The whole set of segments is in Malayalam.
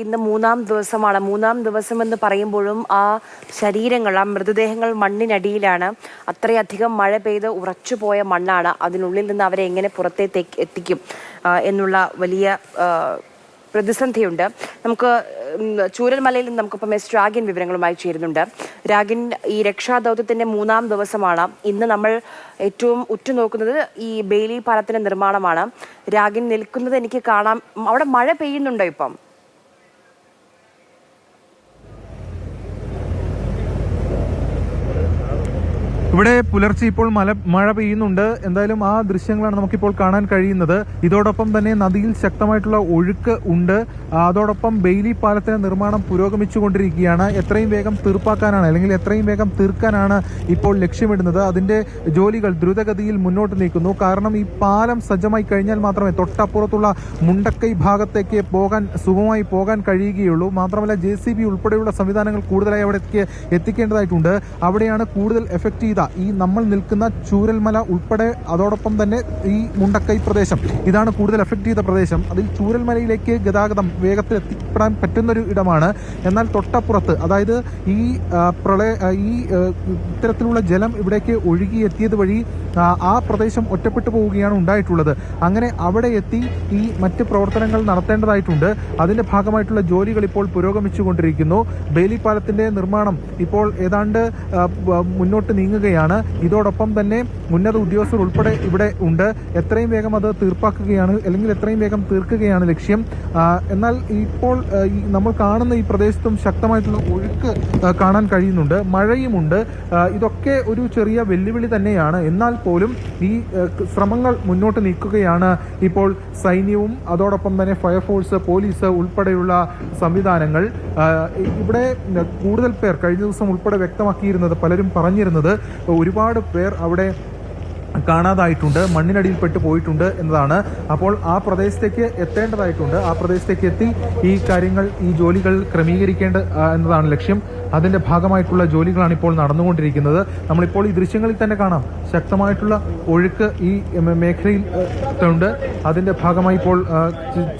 ഇന്ന് മൂന്നാം ദിവസമാണ്. മൂന്നാം ദിവസം എന്ന് പറയുമ്പോഴും ആ ശരീരങ്ങൾ, ആ മൃതദേഹങ്ങൾ മണ്ണിനടിയിലാണ്. അത്രയധികം മഴ പെയ്ത് ഉറച്ചുപോയ മണ്ണാണ്. അതിനുള്ളിൽ നിന്ന് അവരെ എങ്ങനെ പുറത്തേക്ക് എത്തിക്കും എന്നുള്ള വലിയ പ്രതിസന്ധിയുണ്ട്. നമുക്ക് ചൂരൽമലയിൽ നിന്ന് നമുക്കിപ്പം എസ് രാഗിൻ വിവരങ്ങളുമായി ചേരുന്നുണ്ട്. രാഗിൻ, ഈ രക്ഷാദൗത്യത്തിന്റെ മൂന്നാം ദിവസമാണ്. ഇന്ന് നമ്മൾ ഏറ്റവും ഉറ്റുനോക്കുന്നത് ഈ ബെയിലി പാലത്തിന്റെ നിർമ്മാണമാണ്. രാഗിൻ നിൽക്കുന്നത് എനിക്ക് കാണാം. അവിടെ മഴ പെയ്യുന്നുണ്ടോ ഇപ്പം? ഇവിടെ പുലർച്ചെ ഇപ്പോൾ മഴ പെയ്യുന്നുണ്ട്. എന്തായാലും ആ ദൃശ്യങ്ങളാണ് നമുക്കിപ്പോൾ കാണാൻ കഴിയുന്നത്. ഇതോടൊപ്പം തന്നെ നദിയിൽ ശക്തമായിട്ടുള്ള ഒഴുക്ക് ഉണ്ട്. അതോടൊപ്പം ബെയിലി പാലത്തിന്റെ നിർമ്മാണം പുരോഗമിച്ചുകൊണ്ടിരിക്കുകയാണ്. എത്രയും വേഗം തീർപ്പാക്കാനാണ്, അല്ലെങ്കിൽ എത്രയും വേഗം തീർക്കാനാണ് ഇപ്പോൾ ലക്ഷ്യമിടുന്നത്. അതിന്റെ ജോലികൾ ദ്രുതഗതിയിൽ മുന്നോട്ട് നീക്കുന്നു. കാരണം ഈ പാലം സജ്ജമായി കഴിഞ്ഞാൽ മാത്രമേ തൊട്ടപ്പുറത്തുള്ള മുണ്ടക്കൈ ഭാഗത്തേക്ക് സുഗമമായി പോകാൻ കഴിയുകയുള്ളൂ. മാത്രമല്ല JCB ഉൾപ്പെടെയുള്ള സംവിധാനങ്ങൾ കൂടുതലായി അവിടെ എത്തിക്കേണ്ടതായിട്ടുണ്ട്. അവിടെയാണ് കൂടുതൽ എഫക്റ്റീവ് ഈ നമ്മൾ നിൽക്കുന്ന ചൂരൽമല ഉൾപ്പെടെ, അതോടൊപ്പം തന്നെ ഈ മുണ്ടക്കൈ പ്രദേശം, ഇതാണ് കൂടുതൽ എഫക്ട് ചെയ്ത പ്രദേശം. അതിൽ ചൂരൽമലയിലേക്ക് ഗതാഗതം വേഗത്തിൽ എത്തിപ്പെടാൻ പറ്റുന്നൊരു ഇടമാണ്. എന്നാൽ തൊട്ടപ്പുറത്ത്, അതായത് ഈ ഇത്തരത്തിലുള്ള ജലം ഇവിടേക്ക് ഒഴുകിയെത്തിയത് വഴി ആ പ്രദേശം ഒറ്റപ്പെട്ടു പോവുകയാണ് ഉണ്ടായിട്ടുള്ളത്. അങ്ങനെ അവിടെ എത്തി ഈ മറ്റ് പ്രവർത്തനങ്ങൾ നടത്തേണ്ടതായിട്ടുണ്ട്. അതിന്റെ ഭാഗമായിട്ടുള്ള ജോലികൾ ഇപ്പോൾ പുരോഗമിച്ചുകൊണ്ടിരിക്കുന്നു. ബെയിലി പാലത്തിന്റെ നിർമ്മാണം ഇപ്പോൾ ഏതാണ്ട് മുന്നോട്ട് നീങ്ങുകയാണ്. ഇതോടൊപ്പം തന്നെ ഉന്നത ഉദ്യോഗസ്ഥർ ഉൾപ്പെടെ ഇവിടെ ഉണ്ട്. എത്രയും വേഗം അത് തീർപ്പാക്കുകയാണ്, അല്ലെങ്കിൽ എത്രയും വേഗം തീർക്കുകയാണ് ലക്ഷ്യം. എന്നാൽ ഇപ്പോൾ നമ്മൾ കാണുന്ന ഈ പ്രദേശത്തും ശക്തമായിട്ടുള്ള ഒഴുക്ക് കാണാൻ കഴിയുന്നുണ്ട്. മഴയുമുണ്ട്. ഇതൊക്കെ ഒരു ചെറിയ വെല്ലുവിളി തന്നെയാണ്. എന്നാൽ പോലും ഈ ശ്രമങ്ങൾ മുന്നോട്ട് നീക്കുകയാണ് ഇപ്പോൾ സൈന്യവും, അതോടൊപ്പം തന്നെ ഫയർഫോഴ്സ്, പോലീസ് ഉൾപ്പെടെയുള്ള സംവിധാനങ്ങൾ. ഇവിടെ കൂടുതൽ പേർ കഴിഞ്ഞ ദിവസം ഉൾപ്പെടെ വ്യക്തമാക്കിയിരുന്നത്, പലരും പറഞ്ഞിരുന്നത്, ഒരുപാട് പേർ അവിടെ കാണാതായിട്ടുണ്ട്, മണ്ണിനടിയിൽപ്പെട്ട് പോയിട്ടുണ്ട് എന്നതാണ്. അപ്പോൾ ആ പ്രദേശത്തേക്ക് എത്തേണ്ടതായിട്ടുണ്ട്. ആ പ്രദേശത്തേക്ക് എത്തി ഈ കാര്യങ്ങൾ, ഈ ജോലികൾ ക്രമീകരിക്കേണ്ട എന്നതാണ് ലക്ഷ്യം. അതിന്റെ ഭാഗമായിട്ടുള്ള ജോലികളാണ് ഇപ്പോൾ നടന്നുകൊണ്ടിരിക്കുന്നത്. നമ്മളിപ്പോൾ ഈ ദൃശ്യങ്ങളിൽ തന്നെ കാണാം, ശക്തമായിട്ടുള്ള ഒഴുക്ക് ഈ മേഖലയിൽ ഉണ്ട്. അതിന്റെ ഭാഗമായി ഇപ്പോൾ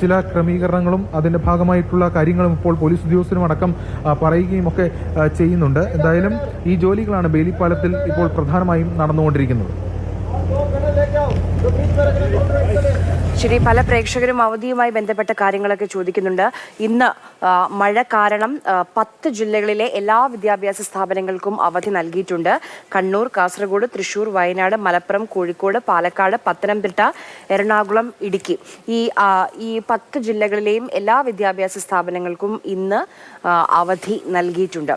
ചില ക്രമീകരണങ്ങളും അതിന്റെ ഭാഗമായിട്ടുള്ള കാര്യങ്ങളും ഇപ്പോൾ പോലീസ് ഉദ്യോഗസ്ഥരും അടക്കം പറയുകയും ഒക്കെ ചെയ്യുന്നുണ്ട്. എന്തായാലും ഈ ജോലികളാണ് ബെയിലി പാലത്തിൽ ഇപ്പോൾ പ്രധാനമായും നടന്നുകൊണ്ടിരിക്കുന്നത്. ശരി, പല പ്രേക്ഷകരും അവധിയുമായി ബന്ധപ്പെട്ട കാര്യങ്ങളൊക്കെ ചോദിക്കുന്നുണ്ട്. ഇന്ന് മഴ കാരണം 10 ജില്ലകളിലെ എല്ലാ വിദ്യാഭ്യാസ സ്ഥാപനങ്ങൾക്കും അവധി നൽകിയിട്ടുണ്ട്. കണ്ണൂർ, കാസർഗോഡ്, തൃശൂർ, വയനാട്, മലപ്പുറം, കോഴിക്കോട്, പാലക്കാട്, പത്തനംതിട്ട, എറണാകുളം, ഇടുക്കി, ഈ 10 ജില്ലകളിലെയും എല്ലാ വിദ്യാഭ്യാസ സ്ഥാപനങ്ങൾക്കും ഇന്ന് അവധി നൽകിയിട്ടുണ്ട്.